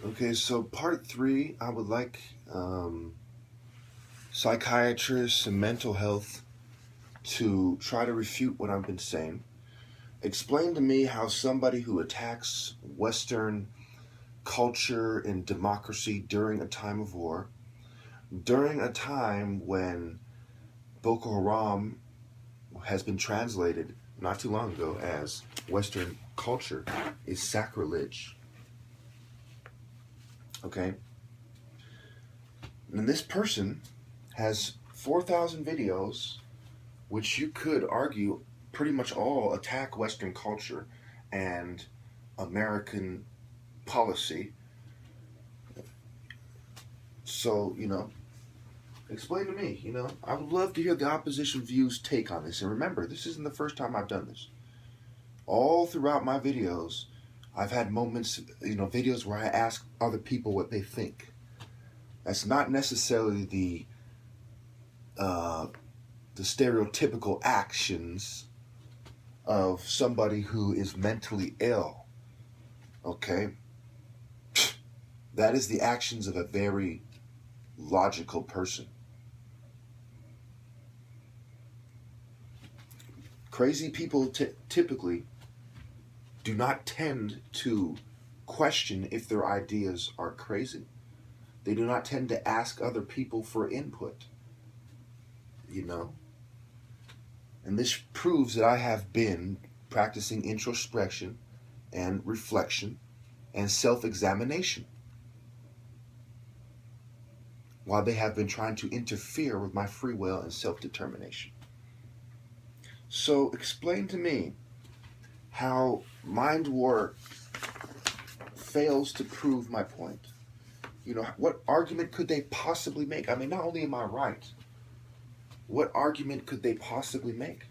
Okay, so part three, I would like psychiatrists and mental health to try to refute what I've been saying. Explain to me how somebody who attacks Western culture and democracy during a time of war, during a time when Boko Haram has been translated not too long ago as Western culture, is sacrilege. Okay? And this person has 4,000 videos, which you could argue pretty much all attack Western culture and American policy. So, explain to me, I would love to hear the opposition views take on this. And remember, this isn't the first time I've done this. All throughout my videos, I've had moments, videos where I ask other people what they think. That's not necessarily the stereotypical actions of somebody who is mentally ill. Okay? That is the actions of a very logical person. Crazy people typically do not tend to question if their ideas are crazy. They do not tend to ask other people for input. And this proves that I have been practicing introspection and reflection and self-examination while they have been trying to interfere with my free will and self-determination. So explain to me how mind war fails to prove my point. What argument could they possibly make? I mean, not only am I right, what argument could they possibly make?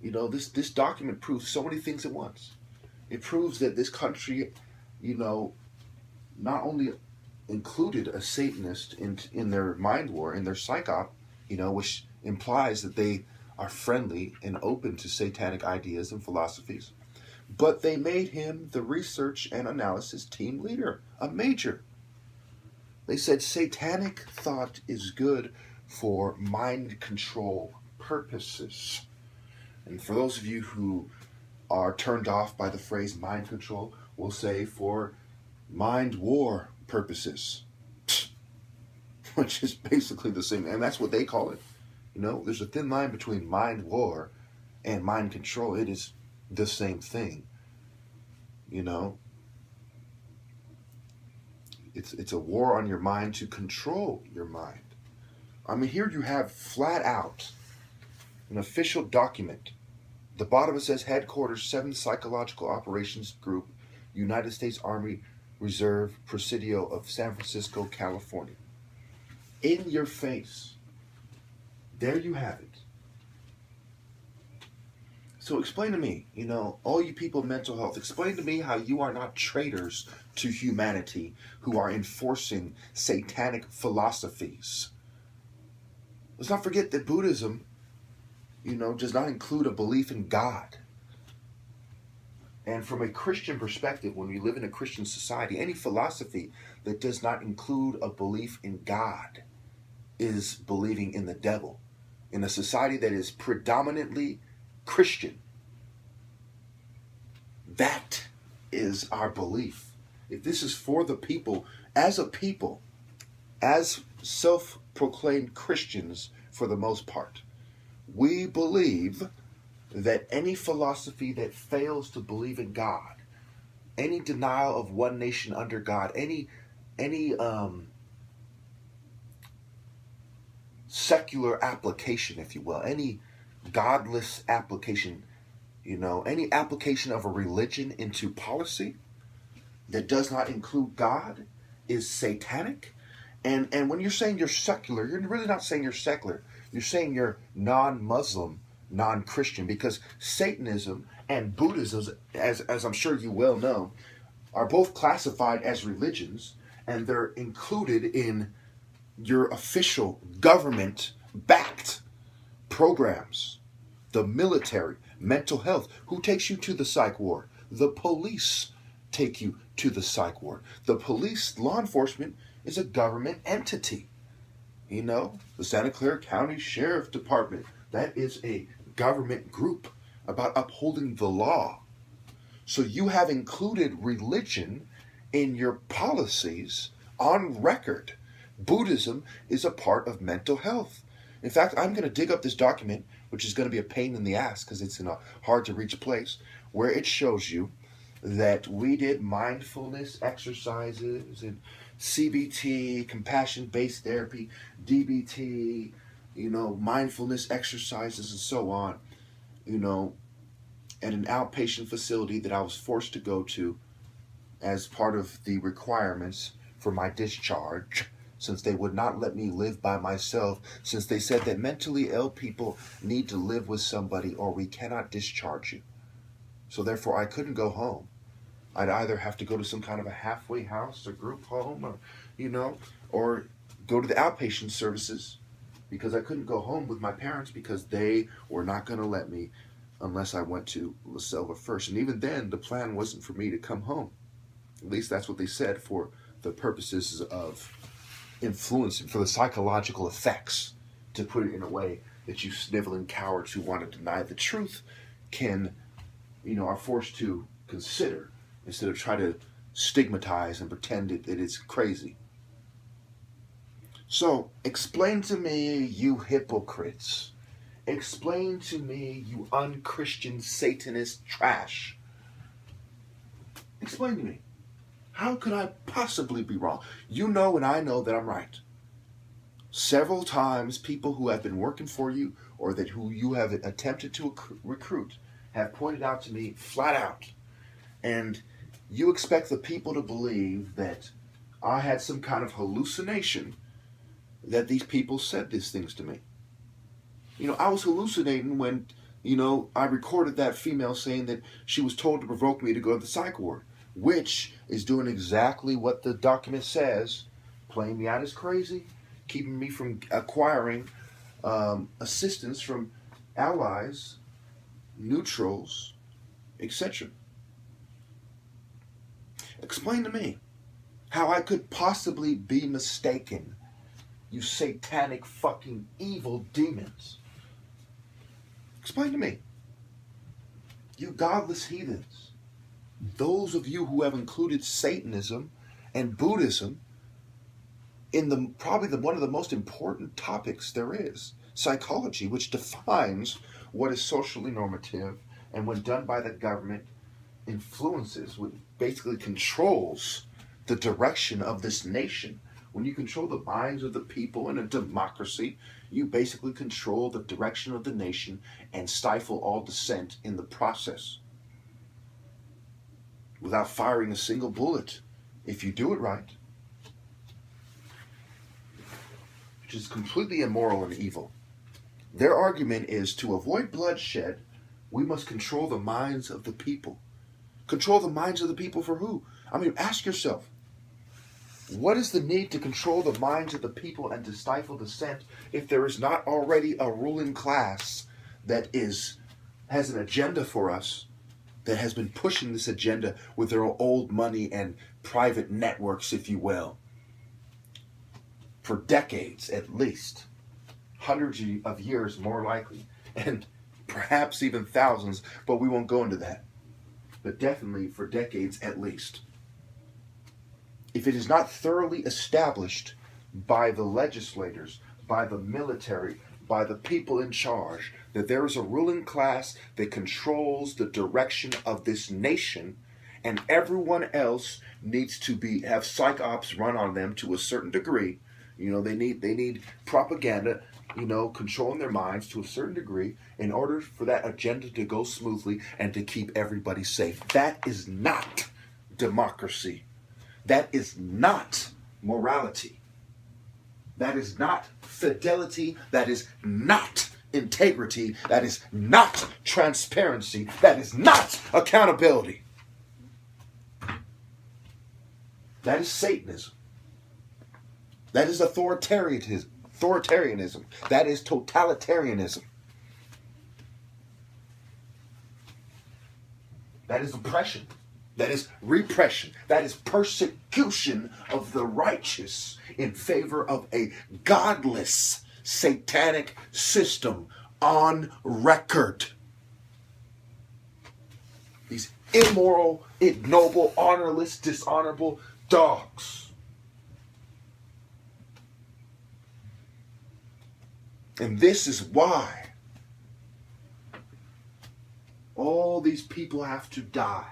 This document proves so many things at once. It proves that this country, not only included a Satanist in their mind war, in their psyop, which implies that they are friendly and open to satanic ideas and philosophies, but they made him the research and analysis team leader, a major. They said satanic thought is good for mind control purposes. And for those of you who are turned off by the phrase mind control, we'll say for mind war purposes, which is basically the same, and that's what they call it. There's a thin line between mind war and mind control. It is the same thing. It's a war on your mind to control your mind. I mean, here you have flat out an official document. The bottom it says Headquarters 7th Psychological Operations Group, United States Army Reserve, Presidio of San Francisco, California. In your face. There you have it. So explain to me, all you people in mental health, explain to me how you are not traitors to humanity who are enforcing satanic philosophies. Let's not forget that Buddhism, does not include a belief in God. And from a Christian perspective, when we live in a Christian society, any philosophy that does not include a belief in God is believing in the devil. In a society that is predominantly Christian, that is our belief. If this is for the people, as self-proclaimed Christians for the most part, we believe that any philosophy that fails to believe in God, any denial of one nation under God, any secular application, if you will, any godless application, any application of a religion into policy that does not include God is satanic. And when you're saying you're secular, you're really not saying you're secular. You're saying you're non-Muslim, non-Christian, because Satanism and Buddhism, as I'm sure you well know, are both classified as religions, and they're included in your official government-backed programs. The military, mental health. Who takes you to the psych ward? The police take you to the psych ward. The police, law enforcement, is a government entity. You know, the Santa Clara County Sheriff Department, that is a government group about upholding the law. So you have included religion in your policies on record. Buddhism is a part of mental health. In fact, I'm going to dig up this document, which is going to be a pain in the ass because it's in a hard to reach place, where it shows you that we did mindfulness exercises and CBT, compassion-based therapy, DBT, mindfulness exercises and so on, at an outpatient facility that I was forced to go to as part of the requirements for my discharge, since they would not let me live by myself, since they said that mentally ill people need to live with somebody or we cannot discharge you. So therefore I couldn't go home. I'd either have to go to some kind of a halfway house or group home or go to the outpatient services, because I couldn't go home with my parents because they were not going to let me unless I went to La Selva first. And even then, the plan wasn't for me to come home. At least that's what they said, for the purposes of influencing, for the psychological effects, to put it in a way that you sniveling cowards who want to deny the truth can, are forced to consider, instead of try to stigmatize and pretend that it's crazy. So, explain to me, you hypocrites. Explain to me, you unchristian Satanist trash. Explain to me. How could I possibly be wrong? You know and I know that I'm right. Several times, people who have been working for you or who you have attempted to recruit have pointed out to me flat out. And you expect the people to believe that I had some kind of hallucination that these people said these things to me. I was hallucinating when, I recorded that female saying that she was told to provoke me to go to the psych ward, which is doing exactly what the document says, playing me out as crazy, keeping me from acquiring assistance from allies, neutrals, etc. Explain to me how I could possibly be mistaken, you satanic fucking evil demons. Explain to me. You godless heathens. Those of you who have included Satanism and Buddhism in probably one of the most important topics there is, psychology, which defines what is socially normative, and when done by the government, influences, what basically controls the direction of this nation. When you control the minds of the people in a democracy, you basically control the direction of the nation and stifle all dissent in the process without firing a single bullet, if you do it right, which is completely immoral and evil. Their argument is, to avoid bloodshed, we must control the minds of the people. Control the minds of the people for who? Ask yourself, what is the need to control the minds of the people and to stifle dissent if there is not already a ruling class that has an agenda for us, that has been pushing this agenda with their old money and private networks, if you will, for decades at least, hundreds of years more likely, and perhaps even thousands, but we won't go into that. But definitely for decades at least. If it is not thoroughly established by the legislators, by the military, by the people in charge, that there is a ruling class that controls the direction of this nation, and everyone else needs to have psych ops run on them to a certain degree. They need propaganda, controlling their minds to a certain degree in order for that agenda to go smoothly and to keep everybody safe. That is not democracy. That is not morality. That is not fidelity. That is not integrity. That is not transparency. That is not accountability. That is Satanism. That is authoritarianism. That is totalitarianism. That is oppression. That is repression. That is persecution of the righteous in favor of a godless, satanic system on record. These immoral, ignoble, honorless, dishonorable dogs. And this is why all these people have to die.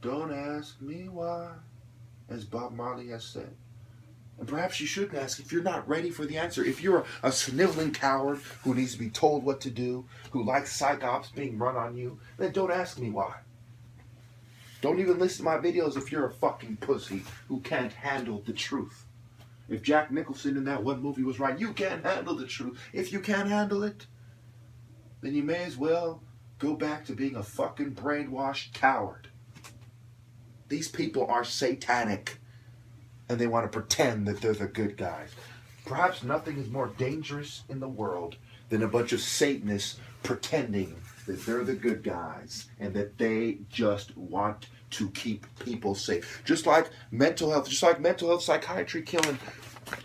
Don't ask me why, as Bob Marley has said. And perhaps you shouldn't ask if you're not ready for the answer. If you're a sniveling coward who needs to be told what to do, who likes psyops being run on you, then don't ask me why. Don't even listen to my videos if you're a fucking pussy who can't handle the truth. If Jack Nicholson in that one movie was right, you can't handle the truth. If you can't handle it, then you may as well go back to being a fucking brainwashed coward. These people are satanic, and they want to pretend that they're the good guys. Perhaps nothing is more dangerous in the world than a bunch of Satanists pretending that they're the good guys and that they just want to keep people safe. Just like mental health psychiatry killing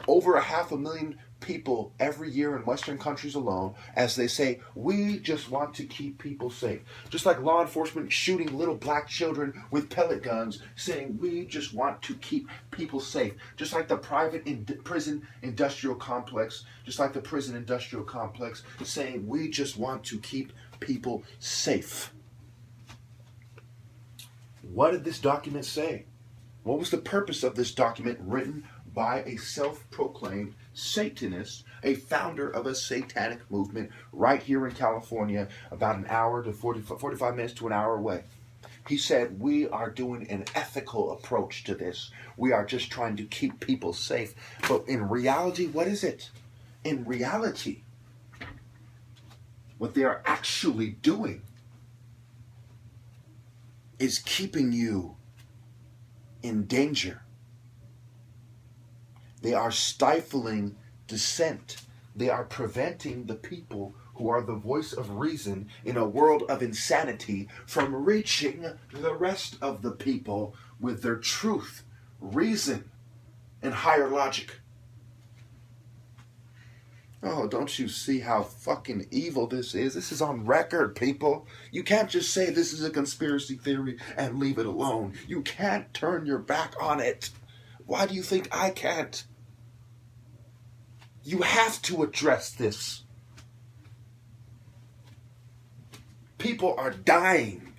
over 500,000 people every year in Western countries alone, as they say, we just want to keep people safe. Just like law enforcement shooting little black children with pellet guns, saying we just want to keep people safe. Just like the prison industrial complex, saying we just want to keep people safe. What did this document say? What was the purpose of this document written by a self-proclaimed Satanist, a founder of a satanic movement right here in California, about an hour to 45 minutes to an hour away? He said, we are doing an ethical approach to this. We are just trying to keep people safe. But in reality, what is it? In reality, what they are actually doing is keeping you in danger. They are stifling dissent. They are preventing the people who are the voice of reason in a world of insanity from reaching the rest of the people with their truth, reason, and higher logic. Oh, don't you see how fucking evil this is? This is on record, people. You can't just say this is a conspiracy theory and leave it alone. You can't turn your back on it. Why do you think I can't? You have to address this. People are dying.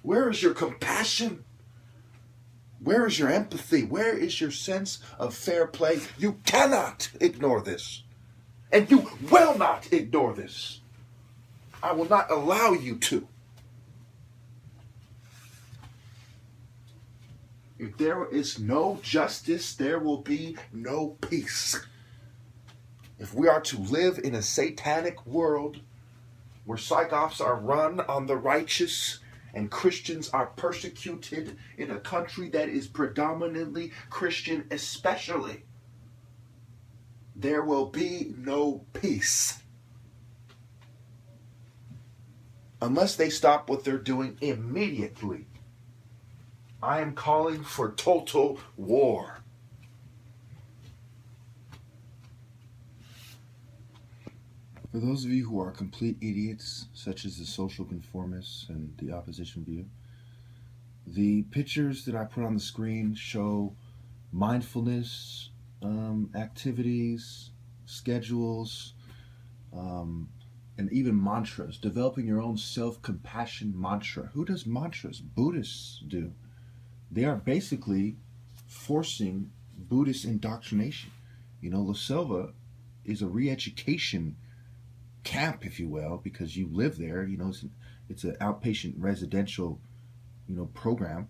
Where is your compassion? Where is your empathy? Where is your sense of fair play? You cannot ignore this. And you will not ignore this. I will not allow you to. If there is no justice, there will be no peace. If we are to live in a satanic world where psyops are run on the righteous and Christians are persecuted in a country that is predominantly Christian especially, there will be no peace. Unless they stop what they're doing immediately. I am calling for total war. For those of you who are complete idiots, such as the social conformists and the opposition view, the pictures that I put on the screen show mindfulness activities, schedules, and even mantras. Developing your own self-compassion mantra. Who does mantras? Buddhists do. They are basically forcing Buddhist indoctrination. You know, La Selva is a re-education camp, if you will, because you live there. You know, it's an outpatient residential, program.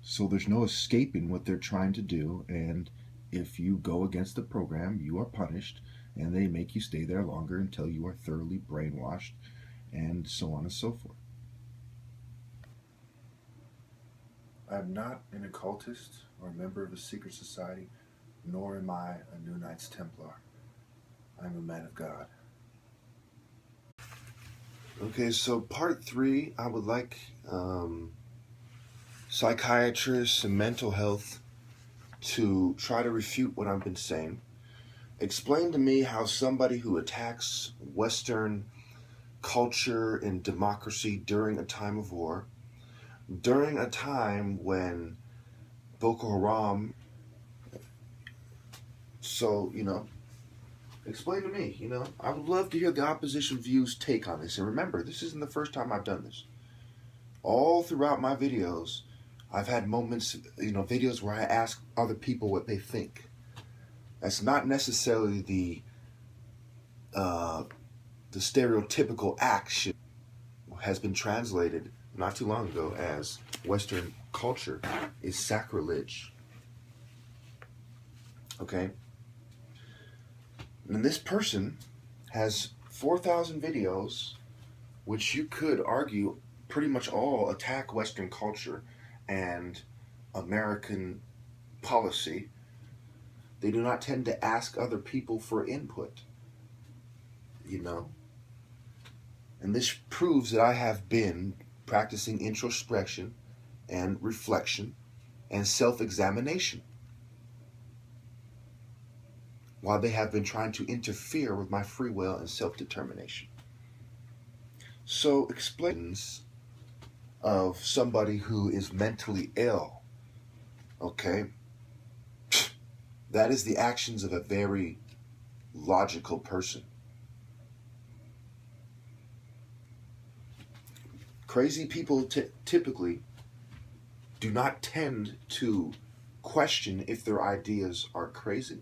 So there's no escaping what they're trying to do. And if you go against the program, you are punished, and they make you stay there longer until you are thoroughly brainwashed, and so on and so forth. I'm not an occultist or a member of a secret society, nor am I a New Knights Templar. I'm a man of God. Okay, so part 3, I would like psychiatrists and mental health to try to refute what I've been saying. Explain to me how somebody who attacks Western culture and democracy during a time of war, during a time when Boko Haram, explain to me, I would love to hear the opposition views take on this. And remember, this isn't the first time I've done this. All throughout my videos, I've had moments, videos where I ask other people what they think. That's not necessarily the stereotypical action has been translated not too long ago as Western culture is sacrilege. Okay? And this person has 4,000 videos, which you could argue pretty much all attack Western culture and American policy. They do not tend to ask other people for input, And this proves that I have been practicing introspection and reflection and self-examination while they have been trying to interfere with my free will and self-determination. So explains of somebody who is mentally ill, okay? That is the actions of a very logical person. Crazy people typically do not tend to question if their ideas are crazy.